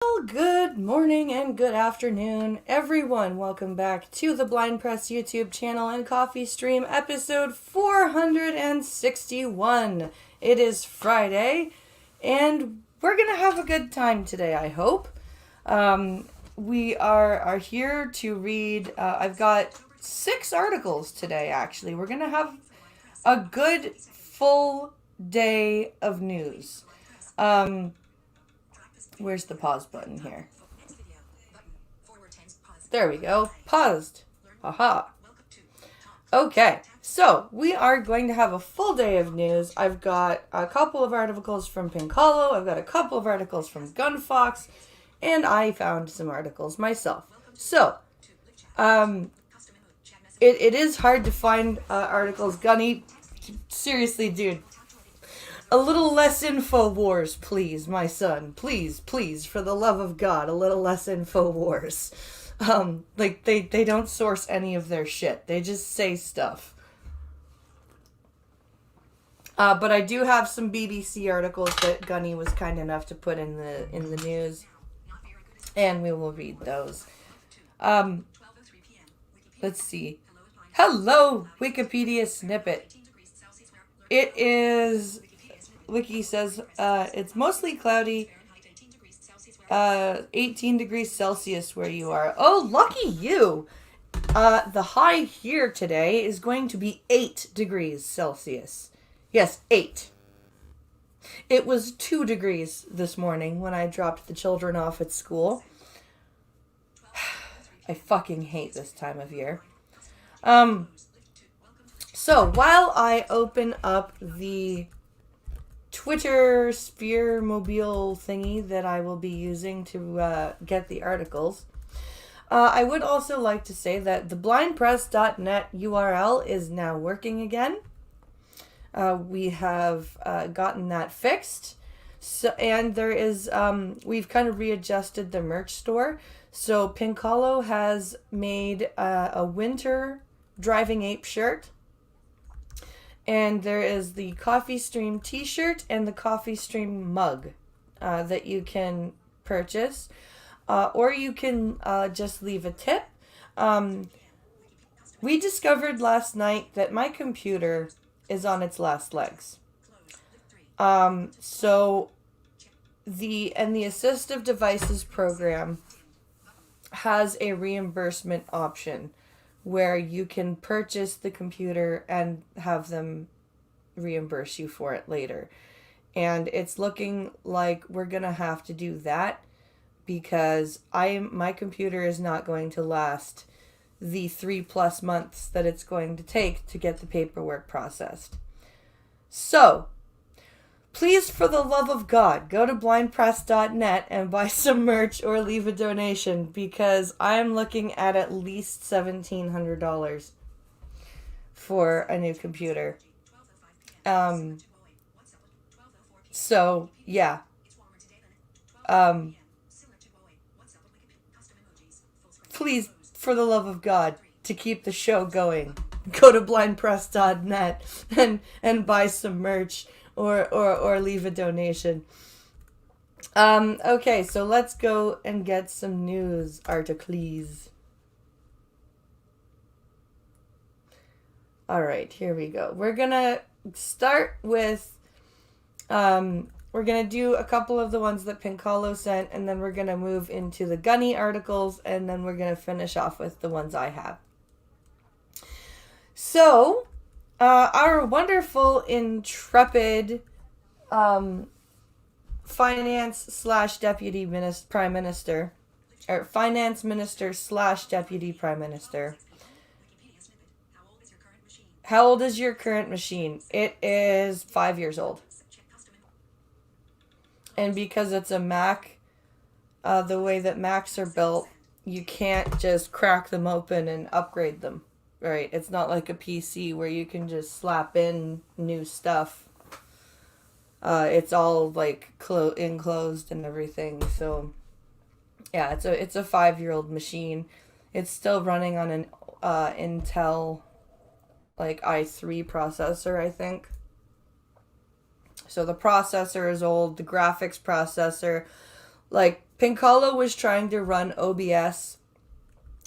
Well, good morning and good afternoon, everyone. Welcome back to the Blind Press YouTube channel and coffee stream, episode 461. It is Friday, and we're gonna have a good time today, I hope. We are here to read, I've got 6 articles today, actually. We're gonna have a good full day of news. Where's the pause button here? There we go. Paused. Haha. Okay, so we are going to have a full day of news. I've got a couple of articles from Pinkalo, I've got a couple of articles from Gunfox, and I found some articles myself. So, it is hard to find articles. Gunny, seriously, dude. A little less InfoWars, please, my son. Please, for the love of God, a little less InfoWars. They don't source any of their shit. They just say stuff. But I do have some BBC articles that Gunny was kind enough to put in the news, and we will read those. Let's see. Hello, Wikipedia snippet. It is... Wiki says, it's mostly cloudy, 18 degrees Celsius where you are. Oh, lucky you! The high here today is going to be 8 degrees Celsius. Yes, 8. It was 2 degrees this morning when I dropped the children off at school. I fucking hate this time of year. So, while I open up the Twitter sphere mobile thingy that I will be using to get the articles, I would also like to say that the blindpress.net URL is now working again. We have gotten that fixed. So, and there is, we've kind of readjusted the merch store. So Pinkalo has made a winter Driving Ape shirt. And there is the Coffee Stream t-shirt and the Coffee Stream mug that you can purchase. Or you can just leave a tip. We discovered last night that my computer is on its last legs. So the Assistive Devices program has a reimbursement option where you can purchase the computer and have them reimburse you for it later. And it's looking like we're going to have to do that because my computer is not going to last the 3+ months that it's going to take to get the paperwork processed. So, please, for the love of God, go to blindpress.net and buy some merch or leave a donation because I'm looking at least $1,700 for a new computer. So, yeah. Please, for the love of God, to keep the show going, go to blindpress.net and buy some merch. Or leave a donation. Okay, so let's go and get some news articles. Alright, here we go. We're gonna start with, we're gonna do a couple of the ones that Pinkalo sent, and then we're gonna move into the Gunny articles, and then we're gonna finish off with the ones I have. So, our wonderful, intrepid finance/deputy prime minister, or finance minister/deputy prime minister. How old is your current machine? It is 5 years old. And because it's a Mac, the way that Macs are built, you can't just crack them open and upgrade them. Right, it's not like a PC where you can just slap in new stuff. It's all like enclosed and everything. So, yeah, it's a 5-year-old machine. It's still running on an Intel like i3 processor, I think. So the processor is old. The graphics processor, like Pinkalo was trying to run OBS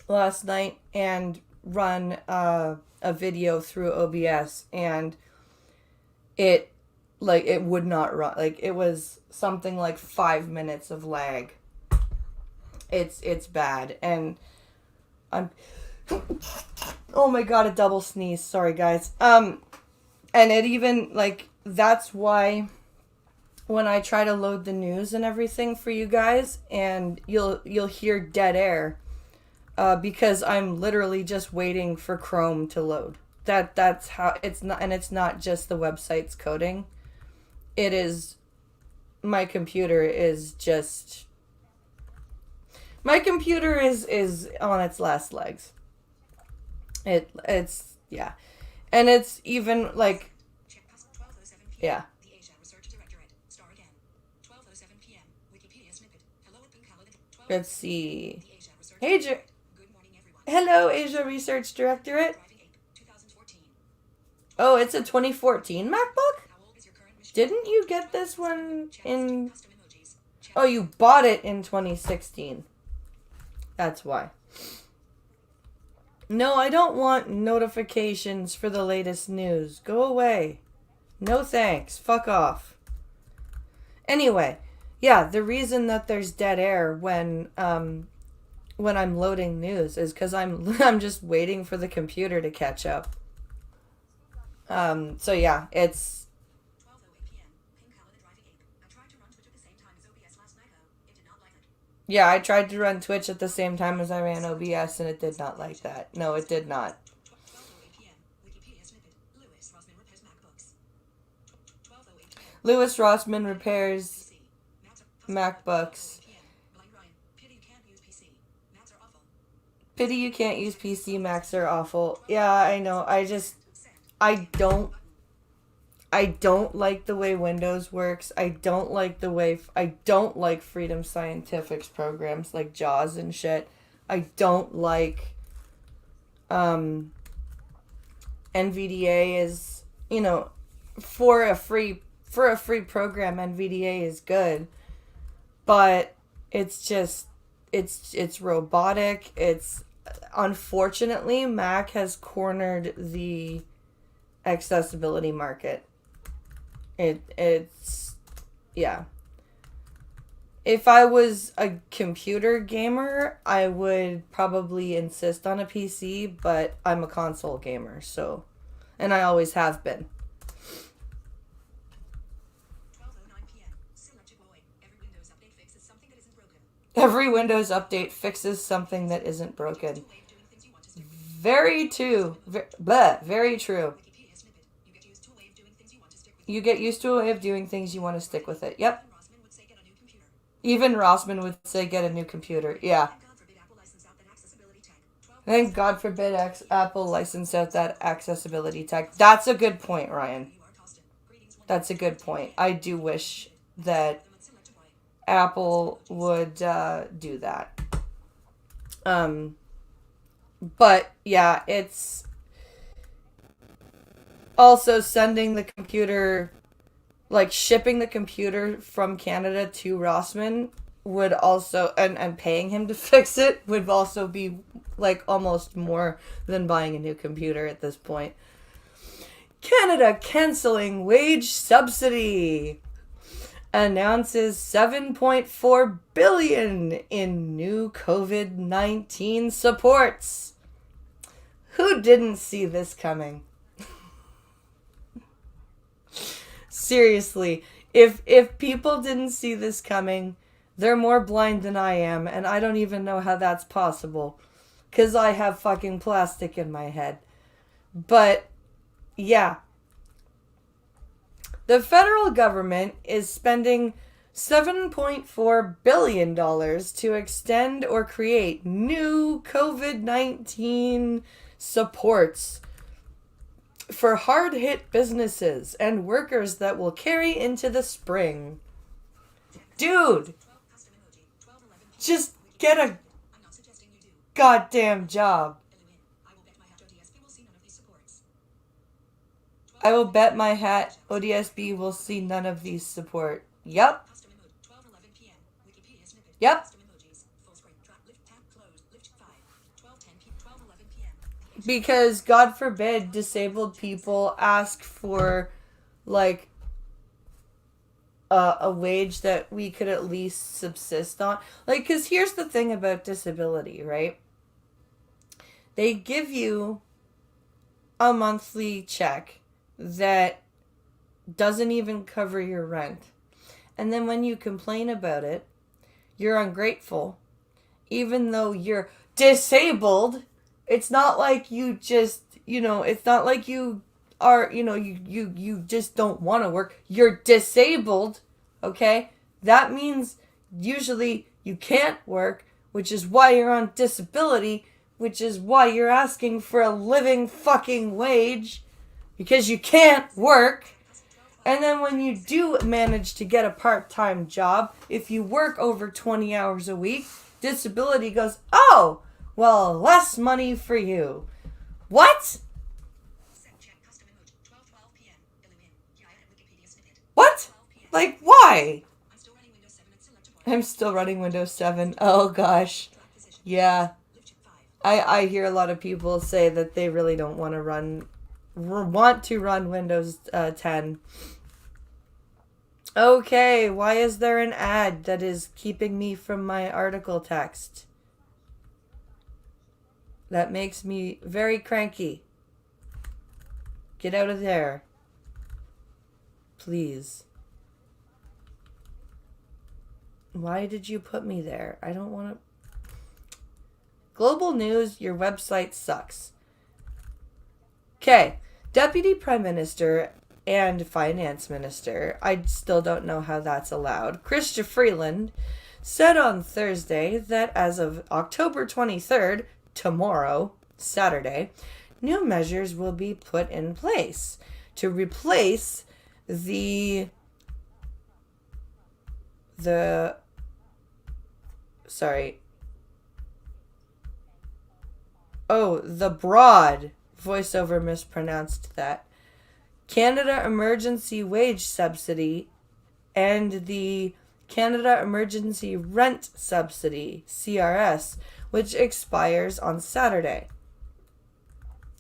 last night and run a video through OBS, and it would not run. Like, it was something like 5 minutes of lag. It's bad, and I'm oh my god, a double sneeze. Sorry, guys. And it even, like, that's why when I try to load the news and everything for you guys, and you'll hear dead air, because I'm literally just waiting for Chrome to load. That's how it's not, and it's not just the website's coding. It is my computer is on its last legs. It's yeah. And it's even like yeah. Let's see. Hey, hello, Asia Research Directorate. Oh, it's a 2014 MacBook? Didn't you get this one in... Oh, you bought it in 2016. That's why. No, I don't want notifications for the latest news. Go away. No thanks. Fuck off. Anyway, yeah, the reason that there's dead air when I'm loading news is because I'm just waiting for the computer to catch up. So yeah, it's... Yeah, I tried to run Twitch at the same time as I ran OBS, and it did not like that. No, it did not. Lewis Rossman repairs MacBooks. Pity you can't use PC. Macs are awful. Yeah, I know. I don't like the way Windows works. I don't like Freedom Scientific's programs like JAWS and shit. I don't like NVDA is, for a free program, NVDA is good. But it's just it's robotic. It's unfortunately Mac has cornered the accessibility market. It's yeah. If I was a computer gamer, I would probably insist on a PC, but I'm a console gamer, so, and I always have been. 12:09 p.m. Selected boy. Every Windows update fixes something that isn't broken. Very true. Very true. You get used to a way of doing things, you want to stick with it. Yep. Even Rossman would say get a new computer. Yeah. Thank God forbid Apple licensed out that accessibility tech. That's a good point, Ryan. That's a good point. I do wish that Apple would do that. But yeah, it's also sending the computer, like shipping the computer from Canada to Rossman would also, and paying him to fix it would also be like almost more than buying a new computer at this point. Canada canceling wage subsidy. Announces $7.4 billion in new COVID-19 supports. Who didn't see this coming? Seriously, if people didn't see this coming, they're more blind than I am, and I don't even know how that's possible, 'cause I have fucking plastic in my head. But yeah. The federal government is spending $7.4 billion to extend or create new COVID-19 supports for hard-hit businesses and workers that will carry into the spring. Dude, just get a goddamn job. I will bet my hat ODSB will see none of these support. Yup. Yep. Custom emojis. Full screen. Lift tab closed. Lift 5. 12:10 p. 12:11 p.m. Because God forbid disabled people ask for like a wage that we could at least subsist on. Like, because here's the thing about disability, right? They give you a monthly check that doesn't even cover your rent. And then when you complain about it, you're ungrateful. Even though you're disabled, it's not like you just, it's not like you are, you just don't want to work. You're disabled, okay? That means usually you can't work, which is why you're on disability, which is why you're asking for a living fucking wage, because you can't work. And then when you do manage to get a part-time job, if you work over 20 hours a week, disability goes, oh, well, less money for you. What? What? Like, why? I'm still running Windows 7. Oh, gosh. Yeah. I hear a lot of people say that they really don't want to run Windows 10. Okay, why is there an ad that is keeping me from my article text? That makes me very cranky. Get out of there. Please. Why did you put me there? I don't want to... Global News, your website sucks. Okay. Deputy Prime Minister and Finance Minister, I still don't know how that's allowed, Chrystia Freeland, said on Thursday that as of October 23rd, tomorrow, Saturday, new measures will be put in place to replace the broad voiceover mispronounced that Canada Emergency Wage Subsidy and the Canada Emergency Rent Subsidy, CRS, which expires on Saturday.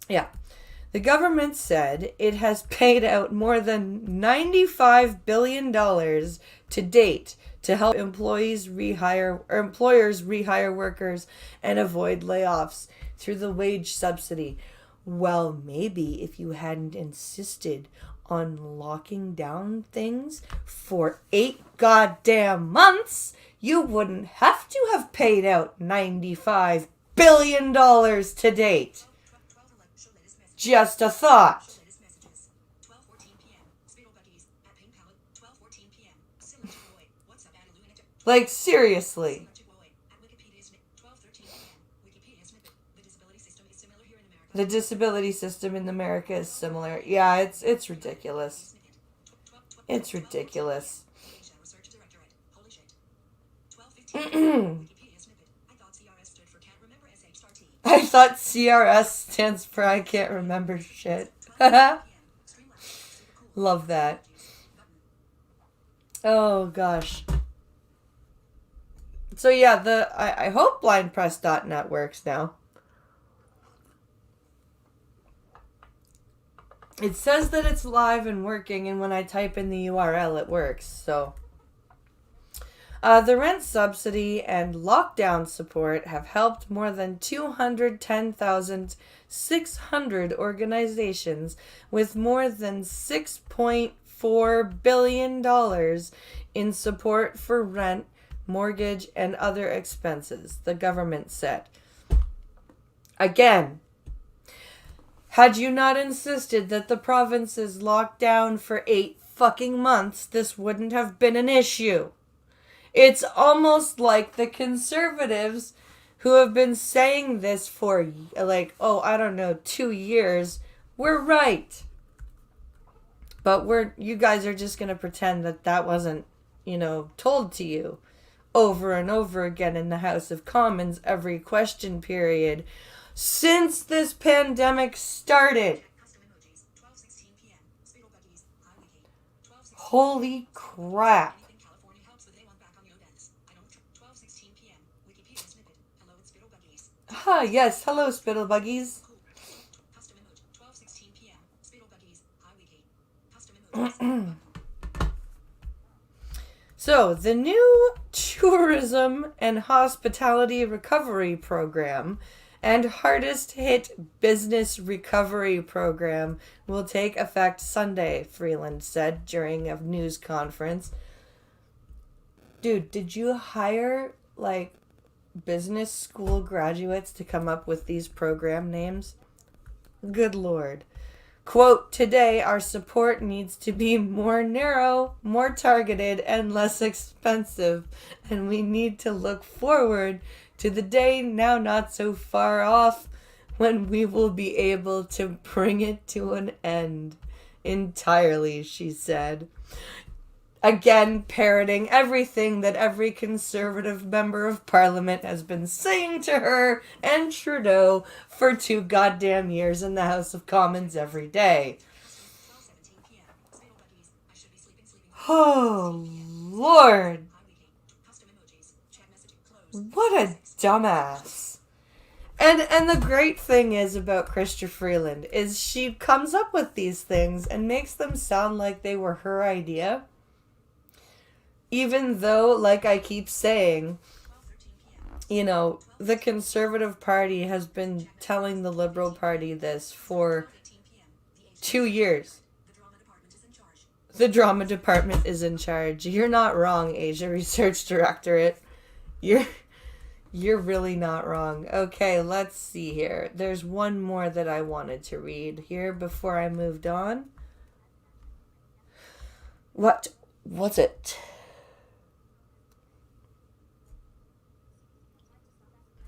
Yeah. The government said it has paid out more than $95 billion to date to help employers rehire workers and avoid layoffs through the wage subsidy. Well, maybe if you hadn't insisted on locking down things for 8 goddamn months, you wouldn't have to have paid out $95 billion to date. Just a thought. Like, seriously. The disability system in America is similar. Yeah, it's ridiculous. It's ridiculous. I thought CRS stands for I can't remember shit. Love that. Oh gosh. So yeah, I hope blindpress.net works now. It says that it's live and working, and when I type in the URL, it works. So, the rent subsidy and lockdown support have helped more than 210,600 organizations with more than $6.4 billion in support for rent, mortgage, and other expenses, the government said. Again, had you not insisted that the province is locked down for 8 fucking months, this wouldn't have been an issue. It's almost like the conservatives who have been saying this for, 2 years, were right. But you guys are just going to pretend that wasn't, told to you over and over again in the House of Commons every question period since this pandemic started. Holy crap. Ah, yes. Hello, Spittlebuggies. Custom emoji. 12:16 p.m. Spittle Buggies. Hi Wiki. Custom emoji. So, the new Tourism and Hospitality Recovery Program and Hardest Hit Business Recovery Program will take effect Sunday, Freeland said during a news conference. Dude, did you hire, like, business school graduates to come up with these program names? Good Lord. Quote, today our support needs to be more narrow, more targeted, and less expensive. And we need to look forward to the day now not so far off when we will be able to bring it to an end entirely, she said. Again, parroting everything that every Conservative member of Parliament has been saying to her and Trudeau for 2 goddamn years in the House of Commons every day. 12:17 p.m. Spittle Buggies. I should be sleeping. Oh, Lord. Hi Wiki. Custom emojis. Chat message. Close. What a dumbass. And the great thing is about Chrystia Freeland is she comes up with these things and makes them sound like they were her idea. Even though, like I keep saying, 12:13 p.m. you know, the Conservative Party has been telling the Liberal Party this for 12:18 p.m. The age. 2 years. The drama department is in charge. The drama department is in charge. You're not wrong, Asia Research Directorate. You're really not wrong. Okay, let's see here. There's one more that I wanted to read here before I moved on. What's it?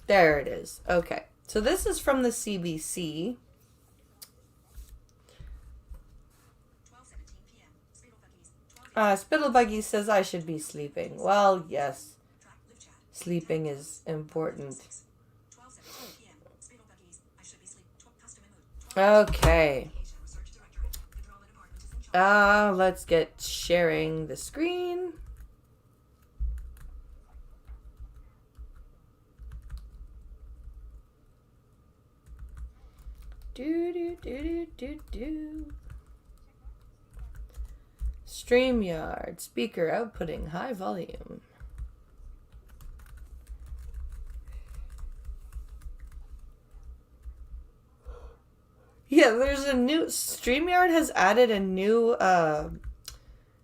There it is. Okay. So this is from the CBC. 12:17 p.m. Spittle Buggies. 12:18 Spittlebuggy says I should be sleeping. Well, yes. track. Live chat. Sleeping is important. 12:17 p.m. Spittle Buggies. I should be sleeping. Custom emoji. Okay. Asia Research Directorate. The drama department is in charge. Let's get sharing the screen. Do. StreamYard. Speaker outputting high volume. Yeah, there's a new... StreamYard has added a new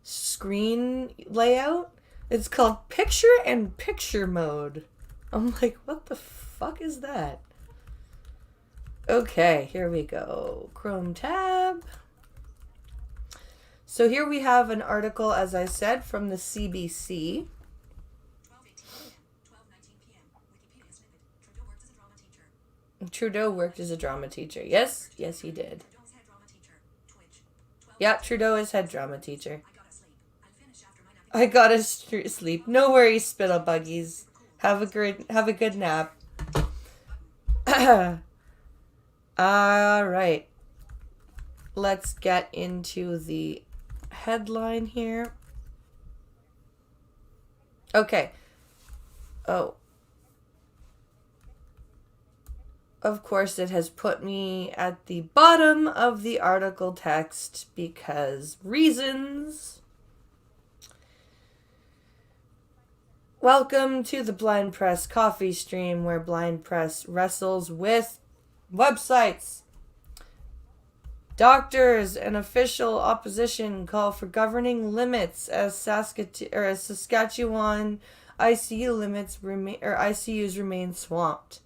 screen layout. It's called picture-in-picture mode. I'm like, what the fuck is that? Okay, here we go. Chrome tab. So here we have an article, as I said, from the CBC. 12:18 p.m. 12:19 p.m. Wikipedia snippet. Trudeau worked as a drama teacher. Yes, he did. Trudeau's head drama teacher. Twitch. 12. Yeah, Trudeau is head drama teacher. I gotta sleep. I'll finish after my nap. I gotta sleep. No worries, Spittlebuggies. Have a good nap. All right. Let's get into the headline here. Okay. Oh. Of course, it has put me at the bottom of the article text because reasons. Welcome to the Blind Press coffee stream where Blind Press wrestles with websites. Doctors and official opposition call for governing limits as Saskatchewan ICUs remain swamped.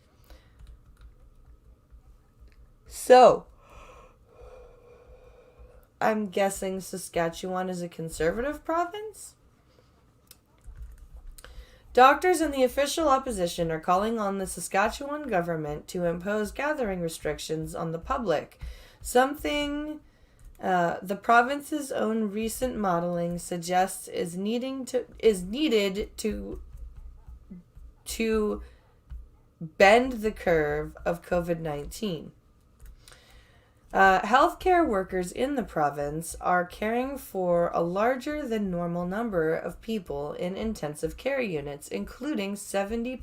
So, I'm guessing Saskatchewan is a conservative province? Doctors and the official opposition are calling on the Saskatchewan government to impose gathering restrictions on the public, something the province's own recent modeling suggests is needed to bend the curve of COVID-19. Healthcare workers in the province are caring for a larger than normal number of people in intensive care units, including 70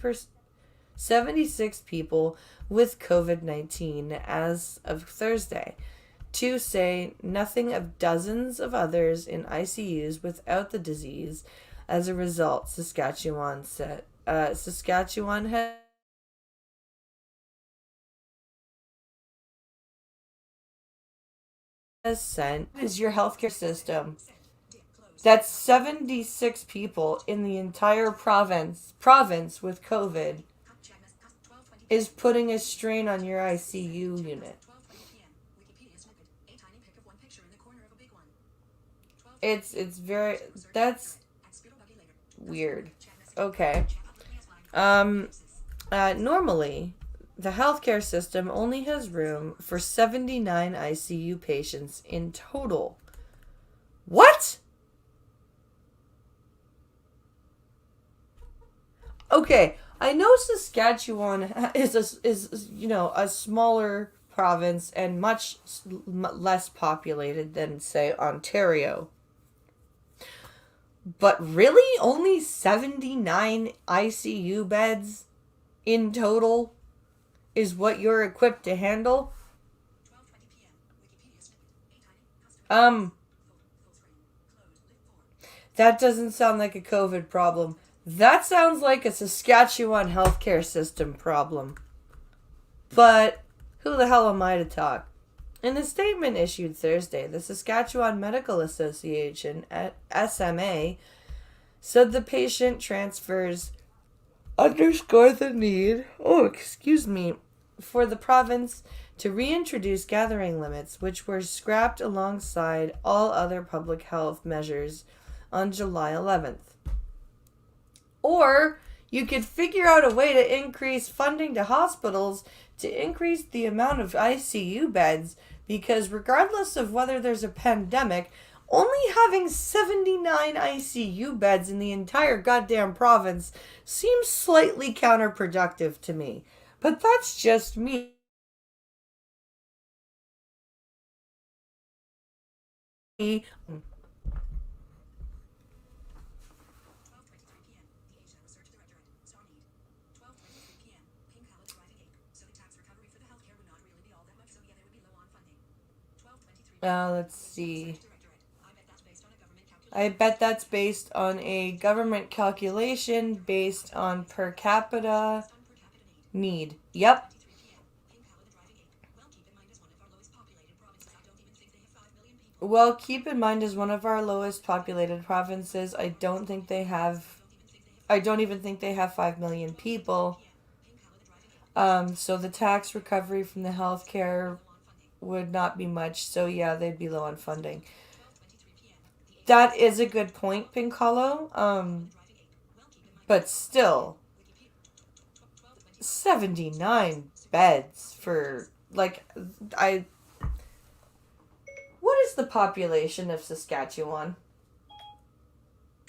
76 people with COVID-19 as of Thursday, to say nothing of dozens of others in ICUs without the disease. As a result, Saskatchewan said. Saskatchewan has sent is your healthcare system. That's 76 people in the entire province with COVID is putting a strain on your ICU unit. It's very that's weird. Okay. Normally, the healthcare system only has room for 79 ICU patients in total. What? Okay, I know Saskatchewan is a smaller province and much less populated than, say, Ontario. But really, only 79 ICU beds in total is what you're equipped to handle? That doesn't sound like a COVID problem. That sounds like a Saskatchewan healthcare system problem. But who the hell am I to talk? In a statement issued Thursday, the Saskatchewan Medical Association, SMA, said the patient transfers underscore the need, for the province to reintroduce gathering limits, which were scrapped alongside all other public health measures on July 11th. Or you could figure out a way to increase funding to hospitals to increase the amount of ICU beds, because regardless of whether there's a pandemic, only having 79 ICU beds in the entire goddamn province seems slightly counterproductive to me. But that's just me. Let's see. I bet that's based on a government calculation based on per capita need. Yep. Well, keep in mind, as one of our lowest populated provinces, I don't even think they have 5 million people. So the tax recovery from the healthcare would not be much. So yeah, they'd be low on funding. That is a good point, Pink Hollow. But still, 79 beds for, like, what is the population of Saskatchewan?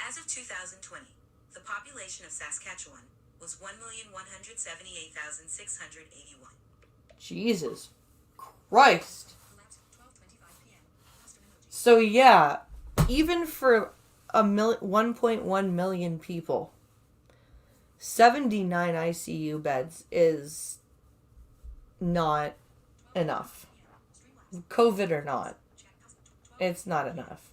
As of 2020, the population of Saskatchewan was 1,178,681. Jesus Christ. So yeah, even for 1.1 million people, 79 ICU beds is not enough. COVID or not, it's not enough.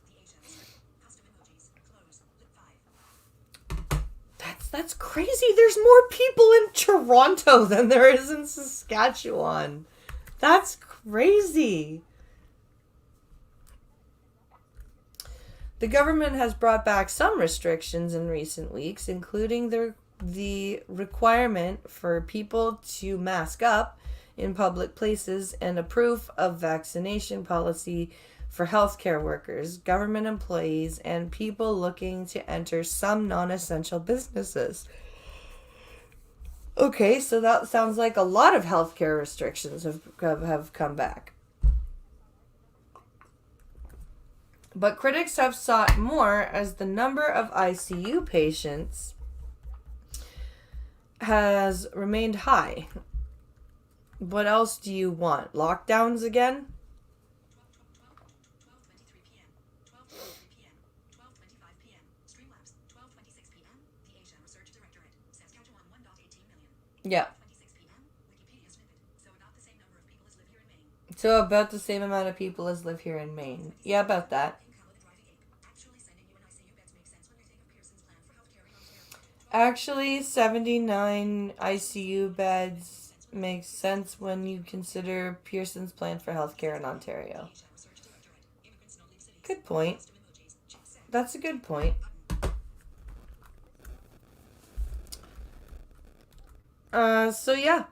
That's crazy. There's more people in Toronto than there is in Saskatchewan. That's crazy. The government has brought back some restrictions in recent weeks, including the requirement for people to mask up in public places and a proof of vaccination policy for healthcare workers, government employees, and people looking to enter some non-essential businesses. Okay, so that sounds like a lot of healthcare restrictions have come back. But critics have sought more as the number of ICU patients has remained high. What else do you want? Lockdowns again? Yeah. 26 p.m. Wikipedia snippet. So about the same number of people as live here in Maine. So about the same amount of people as live here in Maine. Yeah, about that. Pink Cow the driving ape. Actually, sending you an ICU beds makes sense when you think of Pearson's plan for healthcare in Ontario. Actually, 79 ICU beds makes sense when you consider Pearson's plan for healthcare in Ontario. PHL Research Directorate. Immigrants no leave cities. Good point. Custom emojis. Check send. That's a good point. So yeah.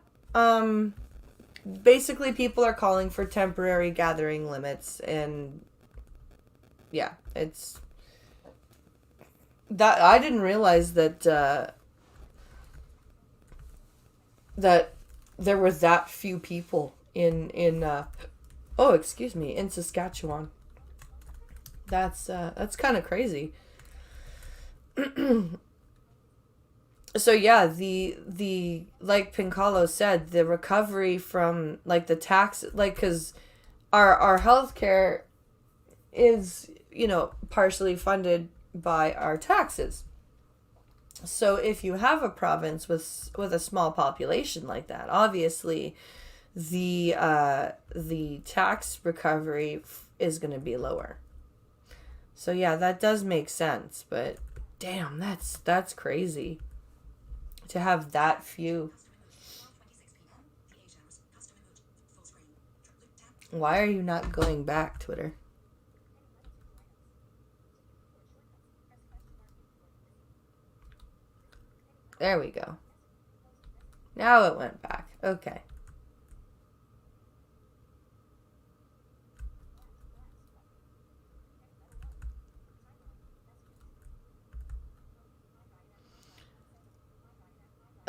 Basically people are calling for temporary gathering limits, and yeah, it's that I didn't realize that that there were that few people in in Saskatchewan. That's kind of crazy. So yeah, the like Pincalo said, the recovery from like the tax, like, because our healthcare is, you know, partially funded by our taxes. So if you have a province with a small population like that, obviously the tax recovery is going to be lower. So yeah, that does make sense, but damn, that's crazy to have that few. Why are you not going back, Twitter? There we go. Now it went back. Okay.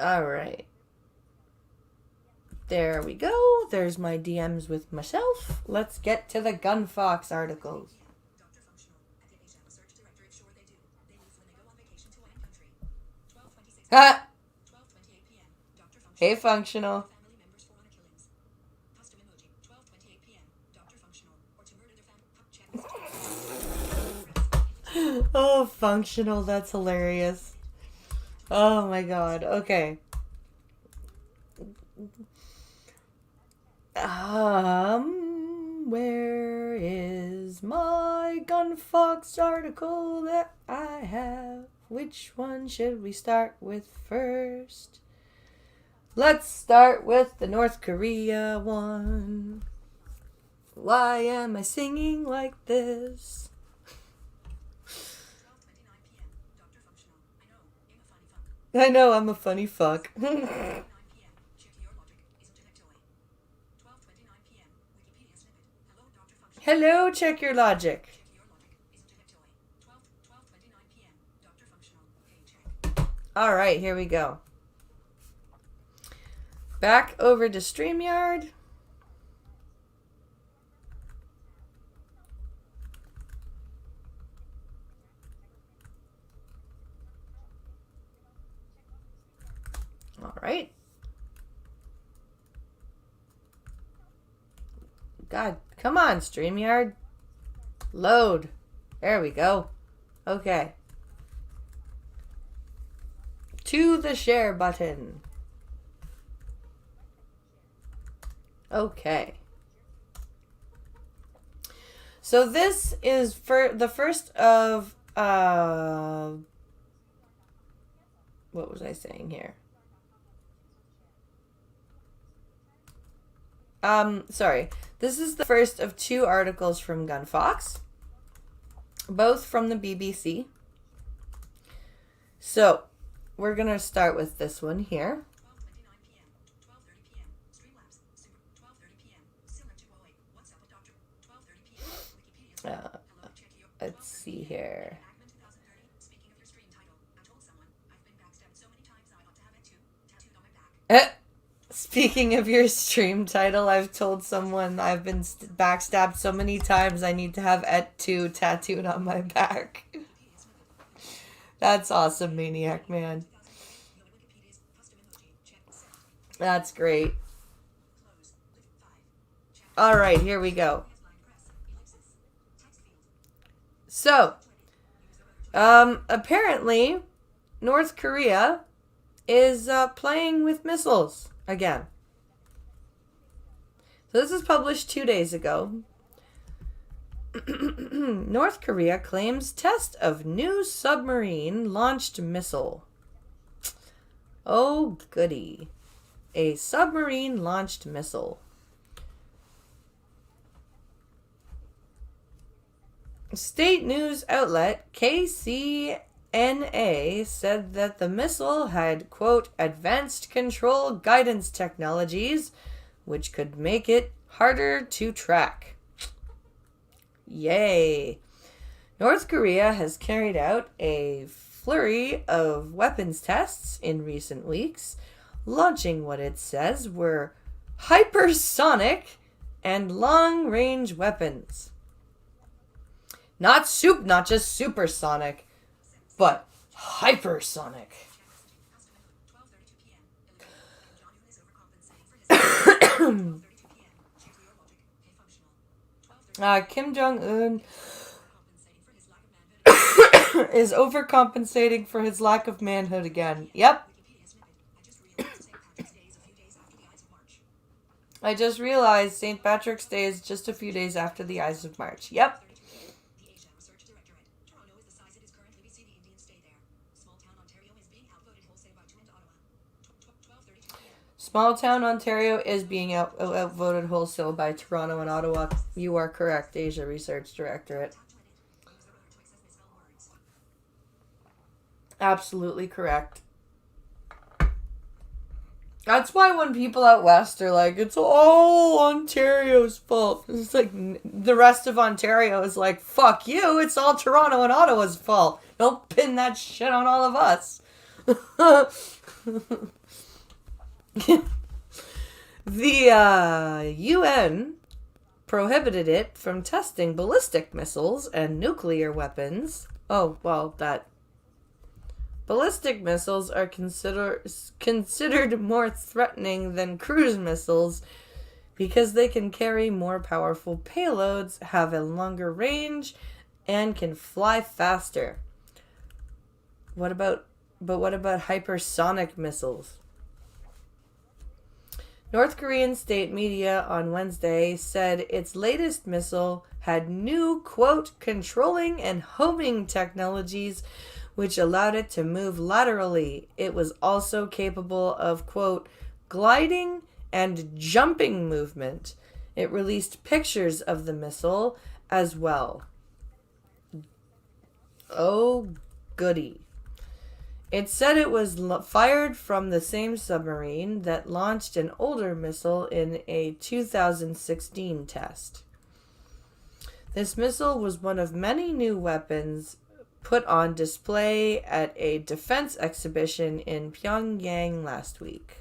All right. There we go. There's my DMs with myself. Let's get to the Gunfox articles. Dr. Functional at the HL Research Directorate. Sure they do. They leave when they go on vacation to wine country. 12:26 Ha! 12:28 p.m. Dr. Functional. Hey, Functional. Family members for honor killings. Custom emoji. 12:28 p.m. Dr. Functional. Or to murder their family. Chat Oh, Functional. That's hilarious. Oh my god. Okay. Where is my Gunfox article that I have? Which one should we start with first? Let's start with the North Korea one. Why am I singing like this? 12:29 p.m. Dr. Functional. I know. I'm a funny fuck. I know, I'm a funny fuck. 9 p.m. Check your logic. Isn't it a toy? 12:29 p.m. Wikipedia snippet. Hello, Dr. Functional. Hello, check your logic. Check your logic. Isn't it a toy? 12:29 p.m. Dr. Functional. Okay, check. All right, here we go. Back over to StreamYard. All right. God, come on, StreamYard. Load. There we go. Okay. To the share button. Okay. So this is for the first of what was I saying here? Sorry. This is the first of two articles from Gunfox, both from the BBC. So, we're going to start with this one here. 12:29 p.m. 12:30 p.m. Streamlabs. Super. 12:30 p.m. Similar to 08. What's up with Dr. 12:30 p.m. Wikipedia. Hello, check your. Let's see here. Enactment 2030. Speaking of your stream title, I told someone I've been backstabbed so many times I ought to have it too tattooed on my back. Speaking of your stream title, I've told someone I've been backstabbed so many times I need to have Et2 tattooed on my back. That's awesome, Maniac Man. Wikipedia's custom emoji. Check send. That's great. Close. Lift 5. Chat. Alright, here we go. Headline press. Ellipsis. Text field. So, apparently, North Korea is playing with missiles again. So this was published 2 days ago. North Korea claims test of new submarine launched missile. Oh, goody. A submarine launched missile. State news outlet KCNA said that the missile had, quote, advanced control guidance technologies, which could make it harder to track. Yay. North Korea has carried out a flurry of weapons tests in recent weeks, launching what it says were hypersonic and long-range weapons. Not just supersonic, but hypersonic. Kim Jong-un is overcompensating for his lack of manhood again. Yep. I just realized St. Patrick's Day is just a few days after the Ides of March. Yep. Small town Ontario is being outvoted wholesale by Toronto and Ottawa. You are correct, Asia Research Directorate. Absolutely correct. That's why when people out west are like, it's all Ontario's fault. It's like the rest of Ontario is like, fuck you, it's all Toronto and Ottawa's fault. Don't pin that shit on all of us. The UN prohibited it from testing ballistic missiles and nuclear weapons. Oh, well, that... Ballistic missiles are considered more threatening than cruise missiles because they can carry more powerful payloads, have a longer range, and can fly faster. What about hypersonic missiles? North Korean state media on Wednesday said its latest missile had new, quote, controlling and homing technologies which allowed it to move laterally. It was also capable of, quote, gliding and jumping movement. It released pictures of the missile as well. Oh, goody. It said it was fired from the same submarine that launched an older missile in a 2016 test. This missile was one of many new weapons put on display at a defense exhibition in Pyongyang last week.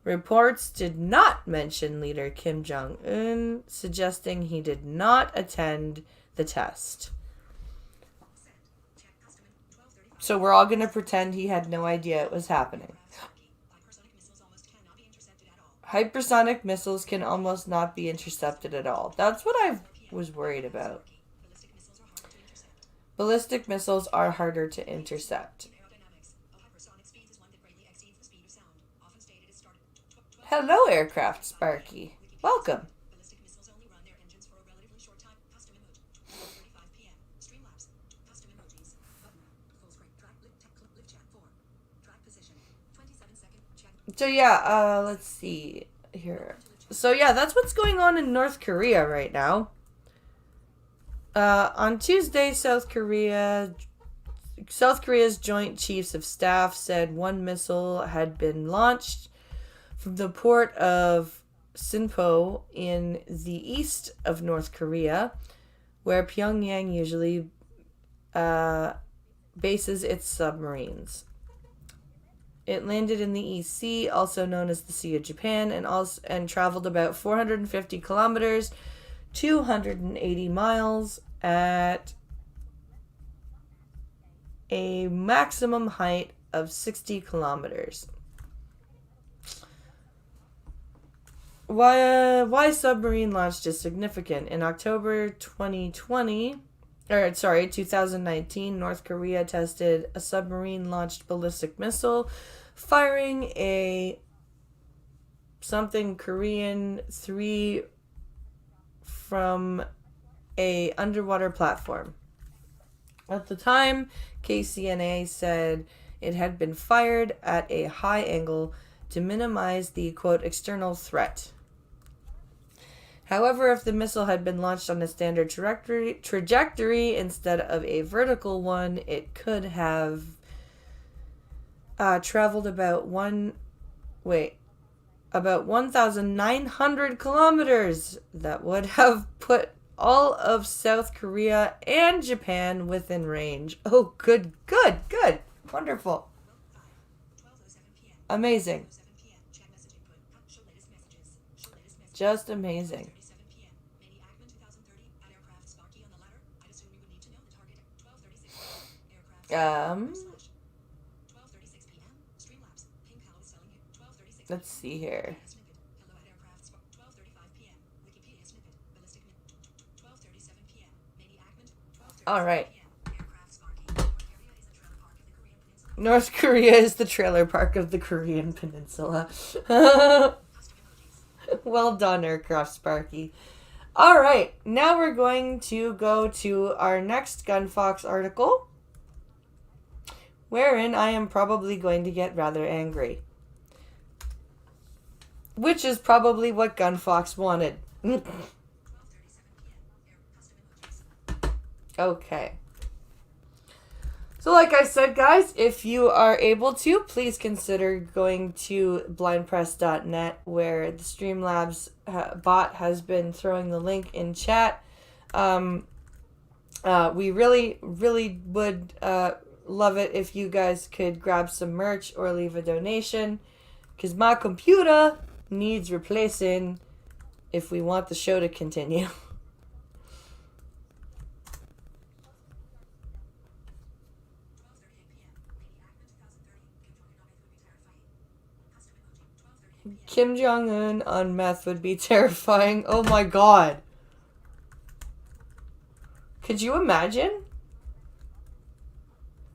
Reports did not mention leader Kim Jong-un, suggesting he did not attend the test. So we're all going to pretend he had no idea it was happening. Hypersonic missiles can almost not be intercepted at all. That's what I was worried about. Ballistic missiles are harder to intercept. Hello, Aircraft Sparky. Welcome. So yeah, let's see here. So yeah, that's what's going on in North Korea right now. On Tuesday, South Korea's Joint Chiefs of Staff said one missile had been launched from the port of Sinpo in the east of North Korea, where Pyongyang usually bases its submarines. It landed in the East Sea, also known as the Sea of Japan, and traveled about 450 kilometers, 280 miles at a maximum height of 60 kilometers. Why submarine launched is significant. In October 2020, or sorry, 2019, North Korea tested a submarine-launched ballistic missile, firing a something Korean 3 from a underwater platform. At the time, KCNA said it had been fired at a high angle to minimize the, quote, external threat. However, if the missile had been launched on a standard trajectory instead of a vertical one, it could have traveled about 1,900 kilometers. That would have put all of South Korea and Japan within range. Oh, good. Wonderful. 12:07 p.m. Amazing. 7 p.m. Chat message input. Show latest messages. Just amazing. 37 p.m. Manny Ackman 2030 at aircraft Sparky on the ladder. I'd assume you would need to know the target. 12:36 aircraft. 12:36 p.m. Streamlabs. Pink Hello is selling it. 12:36. Let's see here. Snippet. Hello at aircraft. 12:35 p.m. Wikipedia snippet. Ballistic. 12:37 p.m. Manny Ackman. 12:37 All right. p.m. Aircraft Sparky. North Korea is the trailer park of the Korean Peninsula. Custom emojis. Well done, Aircraft Sparky. All right, now we're going to go to our next Gunfox article, wherein I am probably going to get rather angry. Which is probably what Gunfox wanted. 12:37 p.m. Custom emojis. Okay. So like I said, guys, if you are able to, please consider going to blindpress.net, where the Streamlabs bot has been throwing the link in chat. We really would love it if you guys could grab some merch or leave a donation, because my computer needs replacing if we want the show to continue. Kim Jong-un on meth would be terrifying. Oh my god. Could you imagine?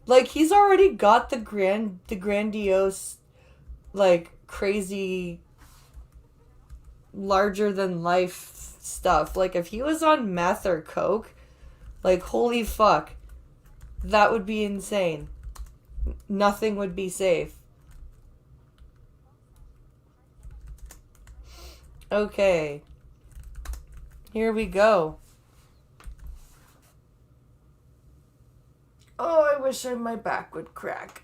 Like, he's already got the grandiose, like, crazy, larger than life stuff. Like, if he was on meth or coke, like, holy fuck, that would be insane. Nothing would be safe. Okay. Here we go. Oh, I wish my back would crack.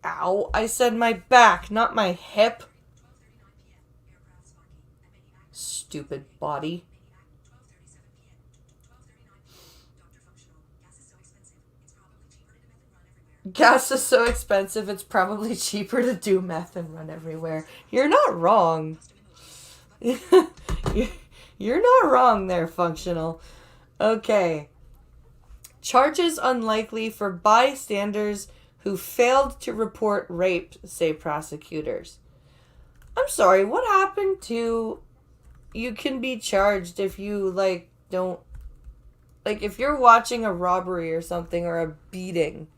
Ow. I said my back, not my hip. Stupid body. Gas is so expensive, it's probably cheaper to do meth and run everywhere. You're not wrong. You're not wrong there, Functional. Okay. Charges unlikely for bystanders who failed to report rape, say prosecutors. I'm sorry, what happened to... You can be charged if you, like, don't... Like, if you're watching a robbery or something, or a beating...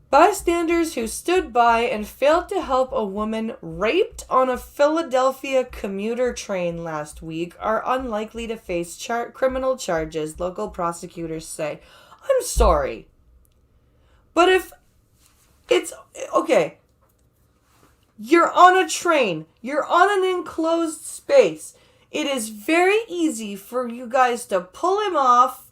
Bystanders who stood by and failed to help a woman raped on a Philadelphia commuter train last week are unlikely to face criminal charges, local prosecutors say. I'm sorry. But if it's... Okay. You're on a train. You're on an enclosed space. It is very easy for you guys to pull him off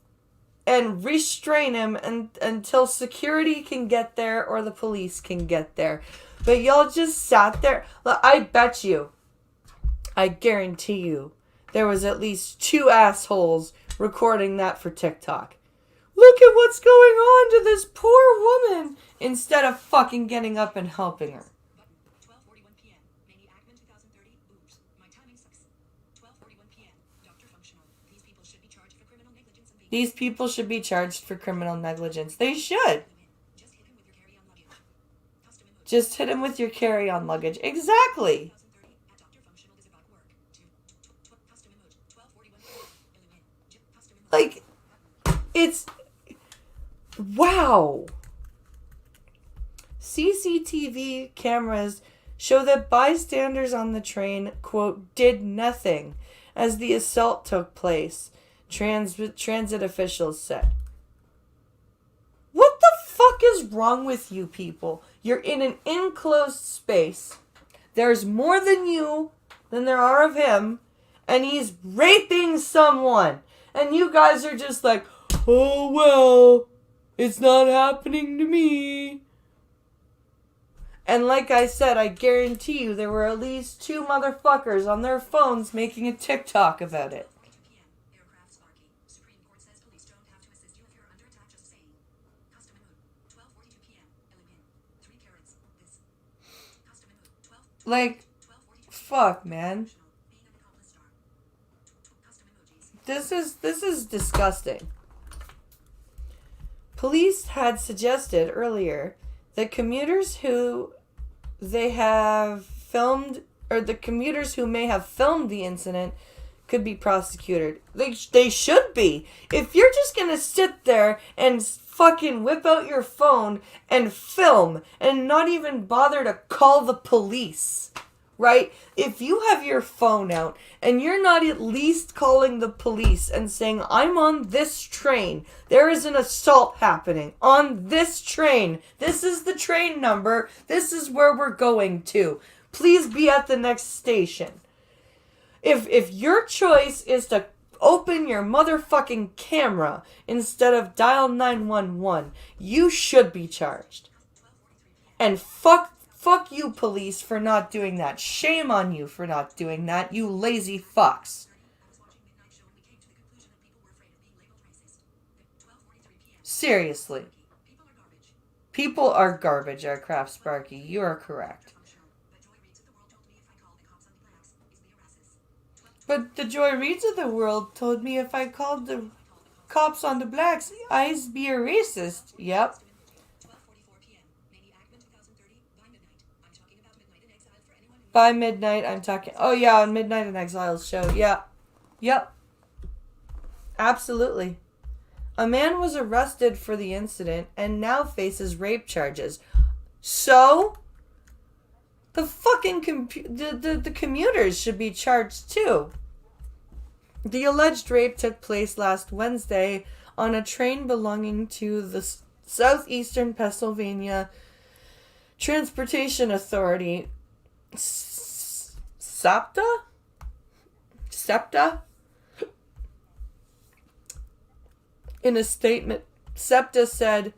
and restrain him until security can get there or the police can get there. But y'all just sat there. Look, I bet you, I guarantee you, there was at least 2 assholes recording that for TikTok. Look at what's going on to this poor woman, instead of fucking getting up and helping her. 12:41 p.m. Manny Ackman 2030. Oops, my timing sucks. 12:41 p.m. Dr. Functional. These people should be charged for criminal negligence and These people should be charged for criminal negligence. They should. Just hit him with your carry-on luggage. Custom Just hit him with your carry-on luggage. Exactly. 2030 at Dr. Functional is about work. Custom emoji. 1241 illumin. Custom emoji. Like, it's... Wow. CCTV cameras show that bystanders on the train, quote, did nothing as the assault took place, transit officials said. What the fuck is wrong with you people? You're in an enclosed space. There's more than you than there are of him, and he's raping someone. And you guys are just like, oh well, it's not happening to me. And like I said, I guarantee you there were at least 2 motherfuckers on their phones making a TikTok about it. 12:42 p.m. Aircraft Sparky. Supreme Court says police don't have to assist you if you're under attack. Just saying. Custom emoji. 12:42 p.m. Illumin. 3 carrots. This. Custom emoji. 12. Like, 12:42. fuck, man. Being an accomplice star. Custom emojis. This is disgusting. Police had suggested earlier that commuters who they have filmed, or the commuters who may have filmed the incident could be prosecuted. They should be. If you're just gonna sit there and fucking whip out your phone and film and not even bother to call the police, right? If you have your phone out and you're not at least calling the police and saying, I'm on this train, there is an assault happening on this train, this is the train number, this is where we're going to, please be at the next station. If your choice is to open your motherfucking camera instead of dial 911, you should be charged. And fuck you, police, for not doing that. Shame on you for not doing that, you lazy fucks. Seriously. People are garbage, Aircraft Sparky. You are correct. But the Joy Reads of the world told me if I called the cops on the blacks, I'd be a racist. Yep. 12:44 p.m. Maniac 2030 By by midnight. I'm talking about Midnight in Exile for anyone who midnight, I'm talking... Oh, yeah, on Midnight in Exile's show. Yeah. Yep. Absolutely. A man was arrested for the incident and now faces rape charges. So, the fucking the commuters should be charged too. The alleged rape took place last Wednesday on a train belonging to the Southeastern Pennsylvania Transportation Authority. SEPTA? In a statement, SEPTA said,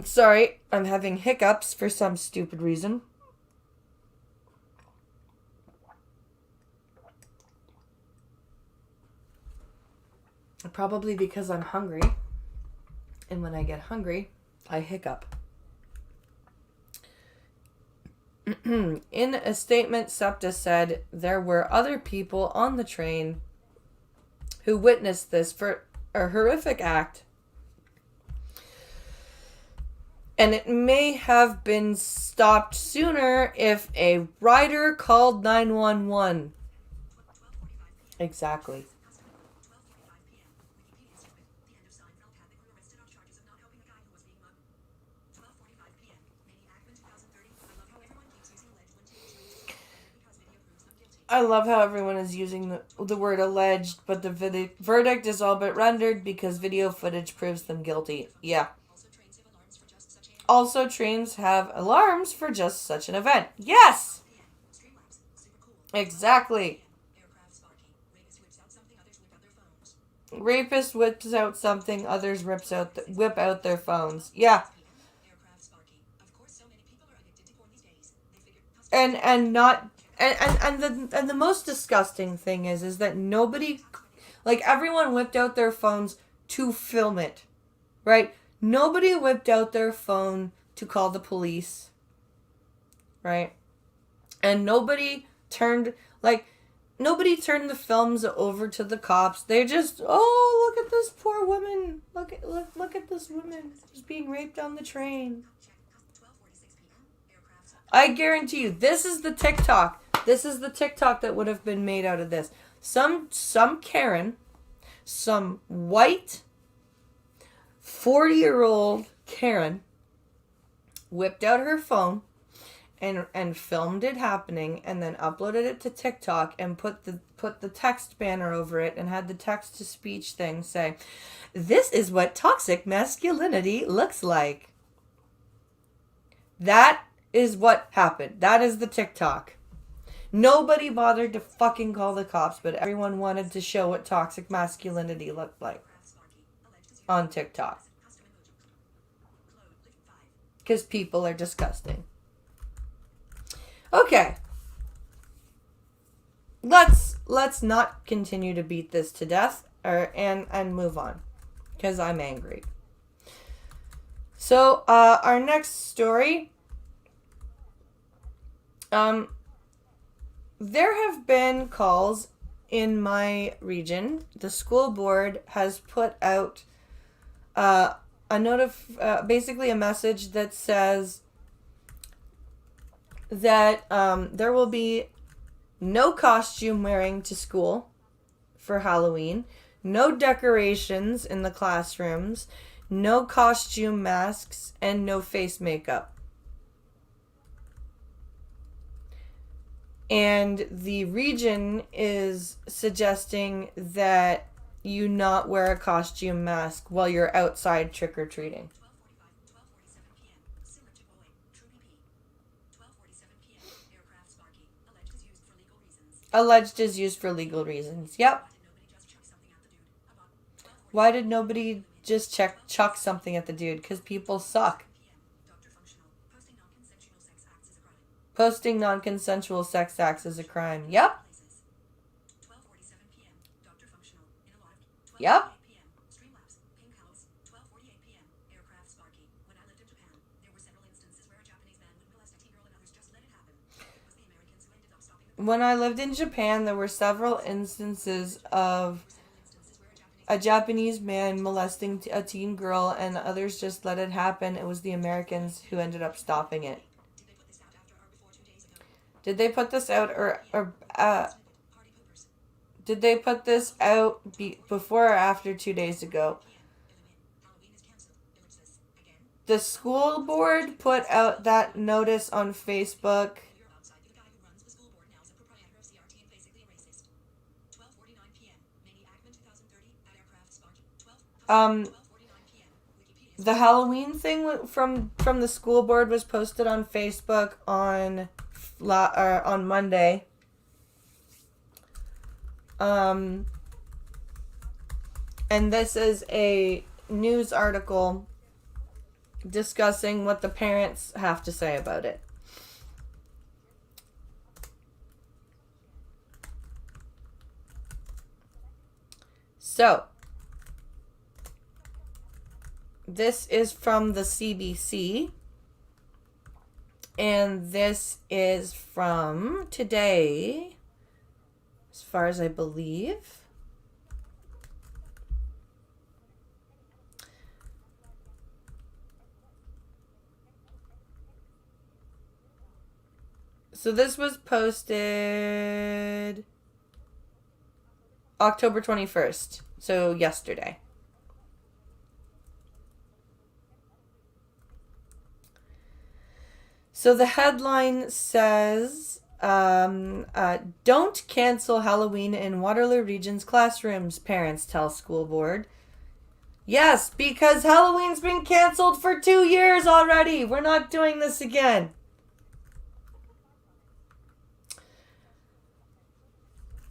sorry, I'm having hiccups for some stupid reason. Probably because I'm hungry. And when I get hungry, I hiccup. In a statement, SEPTA said there were other people on the train who witnessed this for a horrific act, and it may have been stopped sooner if a rider called 911. Exactly. I love how everyone is using the word alleged, but the verdict is all but rendered because video footage proves them guilty. Yeah. Also, trains have alarms for just such an event. Yes! Exactly. Rapist whips out something, others whip out their phones. Yeah. And the most disgusting thing is that nobody, like, everyone whipped out their phones to film it, right? Nobody whipped out their phone to call the police, right? And nobody turned the films over to the cops. They just, oh, look at this poor woman. Look at this woman. She's being raped on the train. I guarantee you, this is the TikTok. This is the TikTok that would have been made out of this. Some Karen, some white 40-year-old Karen whipped out her phone and filmed it happening and then uploaded it to TikTok and put the text banner over it and had the text to speech thing say, "This is what toxic masculinity looks like." That is what happened. That is the TikTok. Nobody bothered to fucking call the cops, but everyone wanted to show what toxic masculinity looked like on TikTok. Because people are disgusting. Okay. Let's not continue to beat this to death and move on. Because I'm angry. So, our next story. There have been calls in my region. The school board has put out basically a message that says that there will be no costume wearing to school for Halloween, no decorations in the classrooms, no costume masks, and no face makeup. And the region is suggesting that you not wear a costume mask while you're outside trick-or-treating. 12:47 p.m. Similar to Boeing, True BP. 12:47 p.m. Aircraft Sparky. Alleged is used for legal reasons. Alleged is used for legal reasons. Yep. Why did nobody just chuck something at the dude? Because people suck. Dr. Functional. Posting non-consensual sex acts is a crime. Yep. 12:47 p.m. Dr. Functional. In a lot of Yep. 12:48 p.m. Streamlabs. Pink House. 12:48 p.m. Aircraft Sparky. When I lived in Japan, there were several instances where a Japanese man would molest a teen girl and others just let it happen. It was the Americans who ended up stopping the When I lived in Japan, there were several instances of a Japanese man molesting a teen girl and others just let it happen. It was the Americans who ended up stopping it. Did they put this out after or before 2 days ago? Party poopers. Did they put this out before or after 2 days ago? Halloween is canceled. Village this again. The school board put out that notice on Facebook. You're outside. The guy who runs the school board now is a proprietor of CRT and basically a racist. 12:49 p.m. Manny Ackman 2030 at Aircraft Sparky. 12:49 p.m. Wikipedia. The Halloween thing from the school board was posted on Facebook on Monday. And this is a news article discussing what the parents have to say about it. So, this is from the CBC. And this is from today, as far as I believe. So this was posted October 21st, so yesterday. So the headline says, don't cancel Halloween in Waterloo Region's classrooms, parents tell school board. Yes, because Halloween's been canceled for 2 years already. We're not doing this again.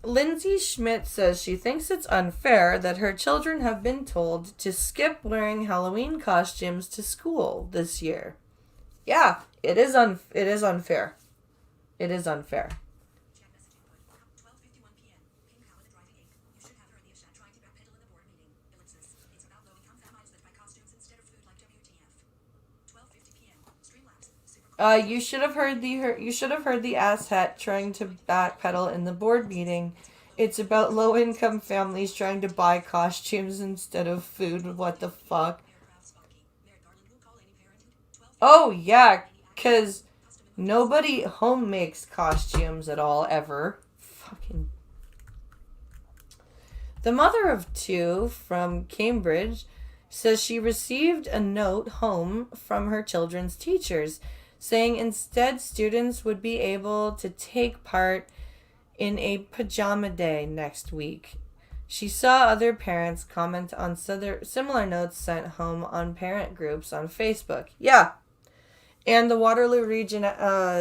Lindsay Schmidt says she thinks it's unfair that her children have been told to skip wearing Halloween costumes to school this year. Yeah, it is unfair. It is unfair. Chat messaging put. 12:51 p.m. Pink Cow in the driving ink. You should have heard the Ashat trying to backpedal in the board meeting. Ellipsis. It's about low-income families that buy costumes instead of food like WTF. 12:50 p.m. Streamlabs. Super. You should have heard the asshat trying to backpedal in the board meeting. It's about low-income families trying to buy costumes instead of food. What the fuck? Aircraft Sparky. Merrick Garland will call any parent who. 12:50 Oh yeah, cause Custom Nobody home makes costumes at all, ever. Fucking. The mother of two from Cambridge says she received a note home from her children's teachers saying instead students would be able to take part in a pajama day next week. She saw other parents comment on similar notes sent home on parent groups on Facebook. Yeah. And the Waterloo Region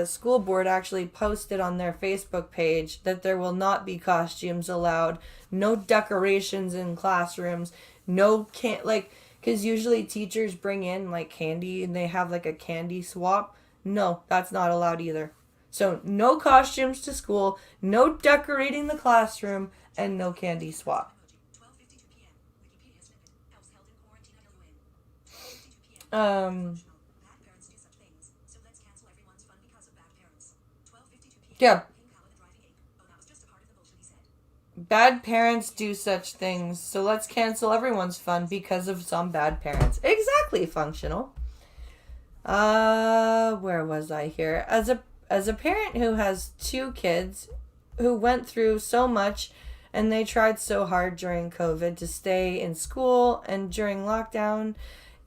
School Board actually posted on their Facebook page that there will not be costumes allowed, no decorations in classrooms, no because usually teachers bring in like candy and they have like a candy swap. No, that's not allowed either. So no costumes to school, no decorating the classroom, and no candy swap. 12:52 p.m. Wikipedia snippet. Elves held in quarantine at Halloween. 12:52 p.m. Um, Bad parents do such things, so let's cancel everyone's fun because of bad parents. 12:52 p.m. yeah, Pink Cow and the driving ape. Oh, that was just a part of the bullshit he said. bad parents do such things, so let's cancel everyone's fun because of some bad parents. Exactly, functional. Where was I here? As a parent who has two kids who went through so much and they tried so hard during COVID to stay in school and during lockdown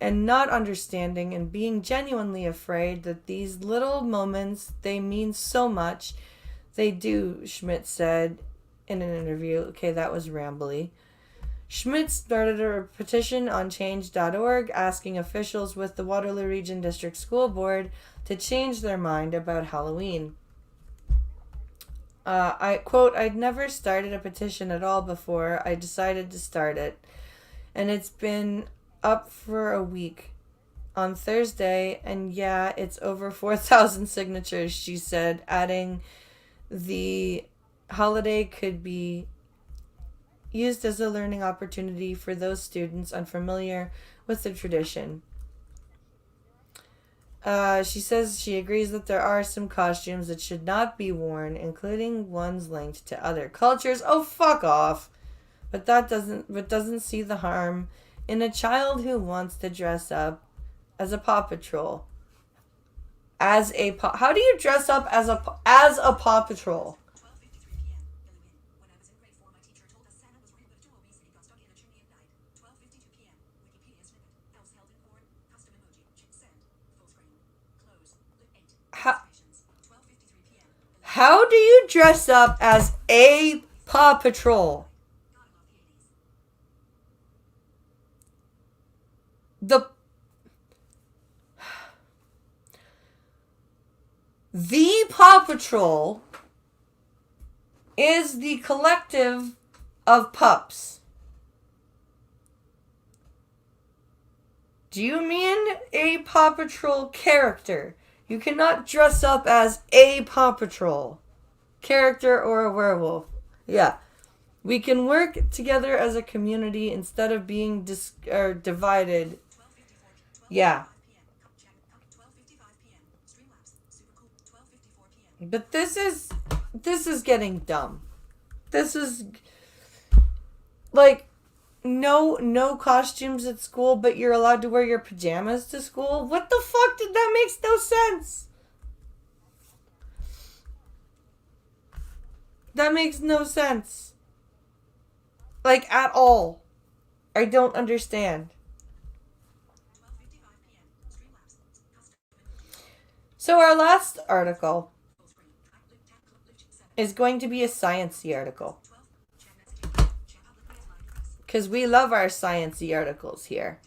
and not understanding and being genuinely afraid that these little moments, they mean so much. They do, Schmidt said in an interview. Okay, that was rambly. Schmidt started a petition on change.org asking officials with the Waterloo Region District School Board to change their mind about Halloween. I quote, I'd never started a petition at all before I decided to start it. And it's been up for a week on Thursday. And yeah, it's over 4,000 signatures, she said, adding the holiday could be used as a learning opportunity for those students unfamiliar with the tradition. She says she agrees that there are some costumes that should not be worn, including ones linked to other cultures. Oh, fuck off! But doesn't see the harm in a child who wants to dress up as a Paw Patrol. How do you dress up as a Paw Patrol? 12:53 p.m. Halloween. When I was in grade 4, my teacher told us Santa was real, but too obesity got stuck in a chimney and died. 12:52 p.m. Wikipedia snippet. Elves held in court. Custom emoji. Send. Full screen. Close. Loop 8. How, 12:53 p.m. how do you dress up as a Paw Patrol? God, I love The Paw Patrol is the collective of pups. Do you mean a Paw Patrol character? You cannot dress up as a Paw Patrol character or a werewolf. Yeah. We can work together as a community instead of being divided. Yeah. But this is getting dumb. This is like no costumes at school, but you're allowed to wear your pajamas to school. What the fuck? That makes no sense. That makes no sense. Like at all. I don't understand. So our last article is going to be a sciencey article. Because we love our sciencey articles here.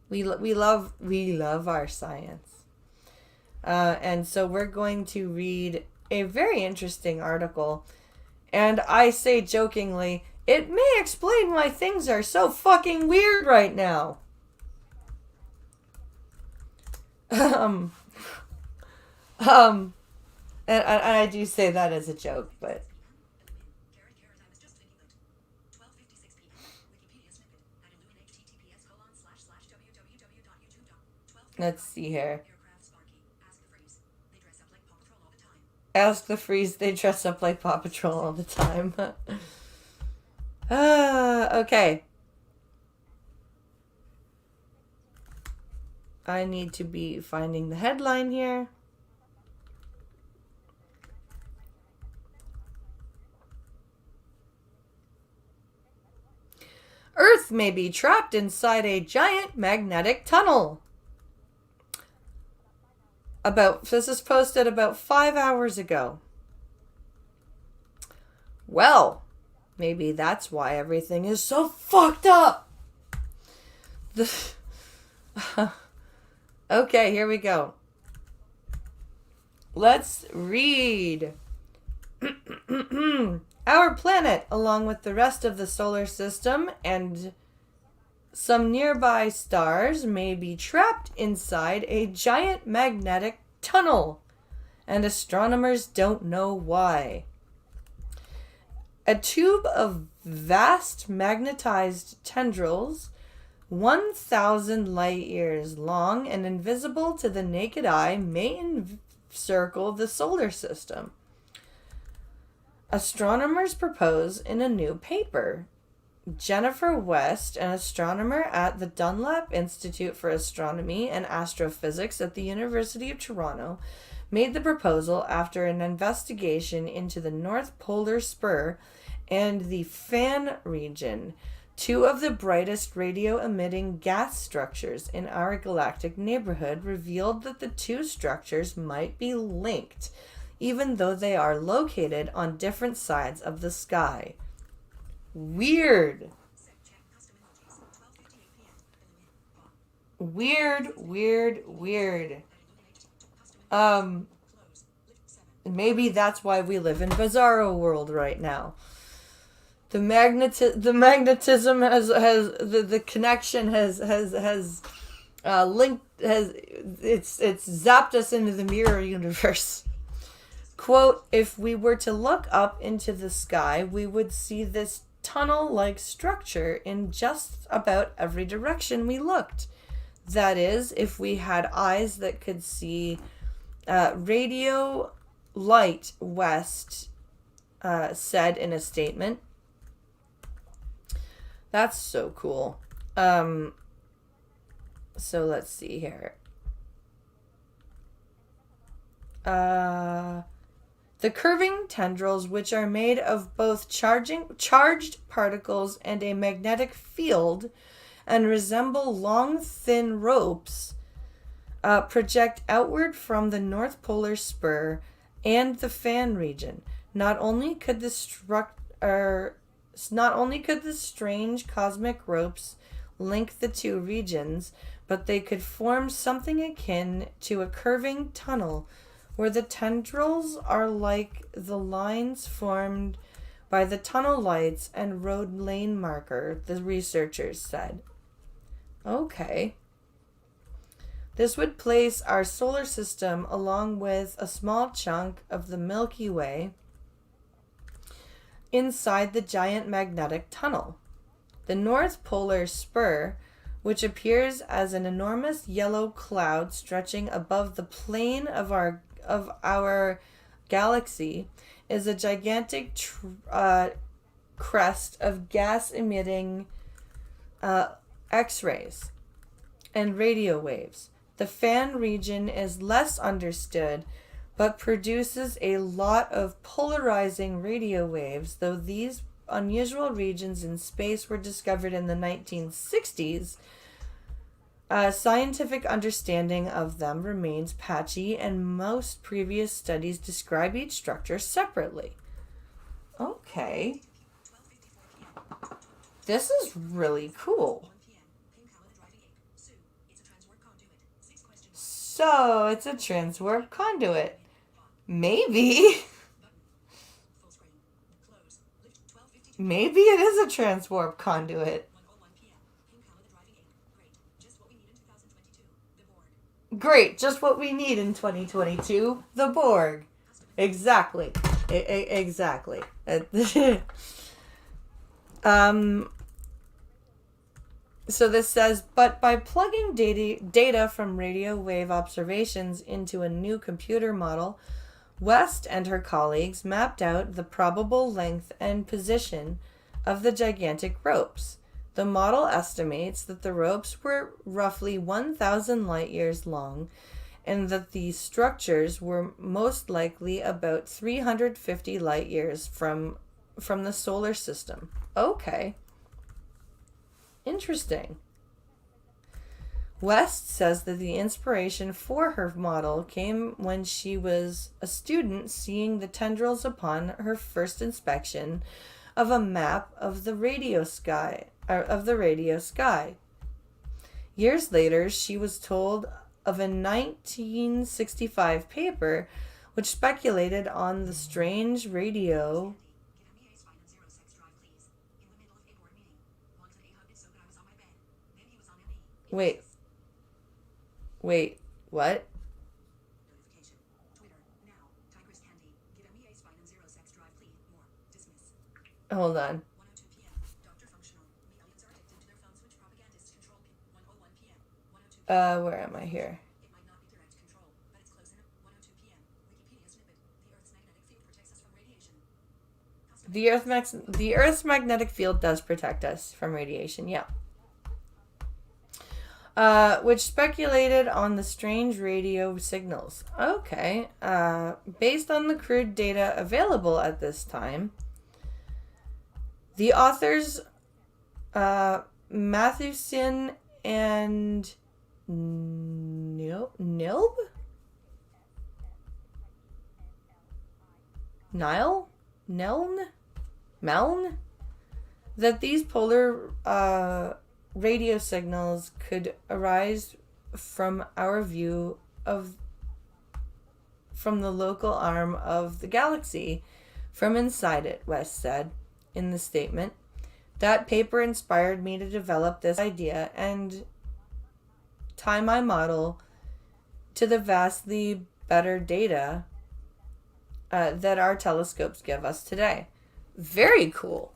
We love our science. And so we're going to read a very interesting article. And I say jokingly, it may explain why things are so fucking weird right now. And I do say that as a joke, but let's see here. Ask the Freeze, they dress up like Paw Patrol all the time. Okay. I need to be finding the headline here. Earth may be trapped inside a giant magnetic tunnel. This is posted about 5 hours ago. Well, maybe that's why everything is so fucked up. Okay, here we go. Let's read. Our planet, along with the rest of the solar system and some nearby stars, may be trapped inside a giant magnetic tunnel, and astronomers don't know why. A tube of vast magnetized tendrils, 1,000 light years long and invisible to the naked eye, may encircle the solar system. Astronomers propose in a new paper. Jennifer West, an astronomer at the Dunlap Institute for Astronomy and Astrophysics at the University of Toronto, made the proposal after an investigation into the North Polar Spur and the Fan region, two of the brightest radio-emitting gas structures in our galactic neighborhood, revealed that the two structures might be linked, even though they are located on different sides of the sky. Weird. Weird. Maybe that's why we live in Bizarro world right now. The magnetism has the connection has linked, it's zapped us into the mirror universe. Quote, if we were to look up into the sky, we would see this tunnel-like structure in just about every direction we looked. That is, if we had eyes that could see radio light, West said in a statement. That's so cool. So let's see here. The curving tendrils, which are made of both charged particles and a magnetic field and resemble long, thin ropes, project outward from the North Polar Spur and the Fan region. Not only could the strange cosmic ropes link the two regions, but they could form something akin to a curving tunnel where the tendrils are like the lines formed by the tunnel lights and road lane marker, the researchers said. Okay. This would place our solar system along with a small chunk of the Milky Way inside the giant magnetic tunnel. The North Polar Spur, which appears as an enormous yellow cloud stretching above the plane of our galaxy, is a gigantic crest of gas-emitting X-rays and radio waves. The Fan region is less understood, but produces a lot of polarizing radio waves, though these unusual regions in space were discovered in the 1960s. Scientific understanding of them remains patchy, and most previous studies describe each structure separately. Okay. This is really cool. So, it's a transwarp conduit. Maybe. Maybe it is a transwarp conduit. Great, just what we need in 2022. The Borg. Exactly. Exactly. So this says, but by plugging data from radio wave observations into a new computer model, West and her colleagues mapped out the probable length and position of the gigantic ropes. The model estimates that the ropes were roughly 1,000 light years long and that the structures were most likely about 350 light years from the solar system. Okay. Interesting. West says that the inspiration for her model came when she was a student seeing the tendrils upon her first inspection of a map of the radio sky. Years later, she was told of a 1965 paper which speculated on the strange radio. Wait, what? Hold on. Where am I here? The Earth's magnetic field does protect us from radiation, yeah. Which speculated on the strange radio signals. Okay. Based on the crude data available at this time, the authors, Mathewson and Nilb? Meln? That these polar radio signals could arise from our view from the local arm of the galaxy from inside it, West said in the statement. That paper inspired me to develop this idea and tie my model to the vastly better data that our telescopes give us today. Very cool.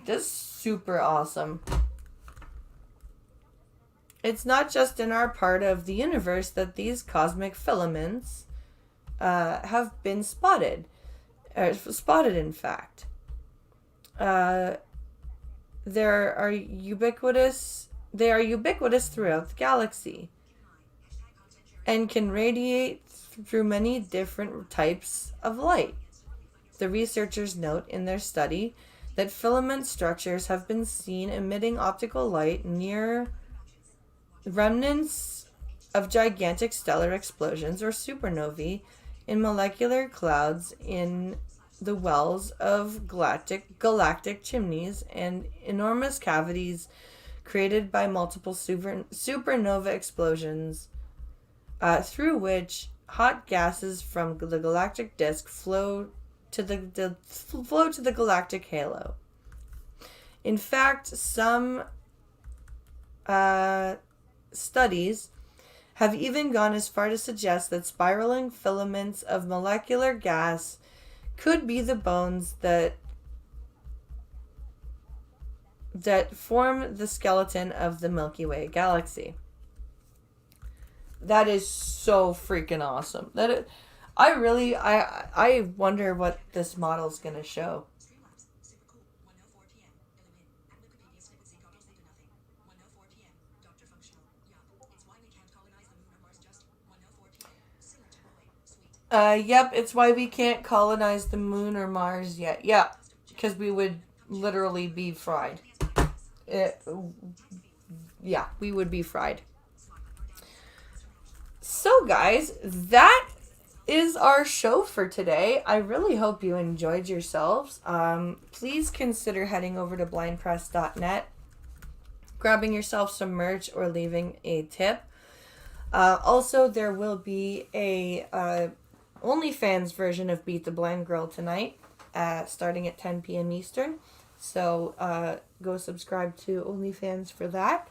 This is super awesome. It's not just in our part of the universe that these cosmic filaments have been spotted. In fact. They are ubiquitous throughout the galaxy and can radiate through many different types of light. The researchers note in their study that filament structures have been seen emitting optical light near remnants of gigantic stellar explosions or supernovae in molecular clouds in the wells of galactic chimneys and enormous cavities created by multiple supernova explosions through which hot gases from the galactic disk flow to the galactic halo. In fact, some studies have even gone as far to suggest that spiraling filaments of molecular gas could be the bones that form the skeleton of the Milky Way galaxy. That is so freaking awesome. I wonder what this model is going to show. Yep, it's why we can't colonize the moon or Mars yet. Yeah, because we would literally be fried. We would be fried. So, guys, that is our show for today. I really hope you enjoyed yourselves. Please consider heading over to blindpress.net, grabbing yourself some merch, or leaving a tip. Also, there will be a OnlyFans version of Beat the Blind Girl tonight, starting at 10 p.m. Eastern. So go subscribe to OnlyFans for that.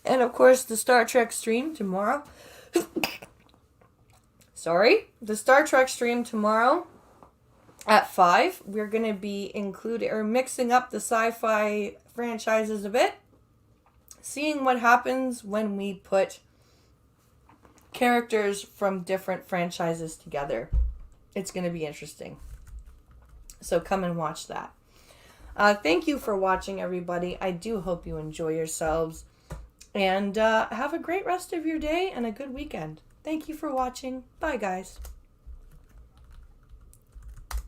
And of course, the Star Trek stream tomorrow. The Star Trek stream tomorrow at 5. We're going to be mixing up the sci-fi franchises a bit. Seeing what happens when we put characters from different franchises together. It's going to be interesting. So come and watch that. Thank you for watching, everybody. I do hope you enjoy yourselves. And have a great rest of your day and a good weekend. Thank you for watching. Bye, guys.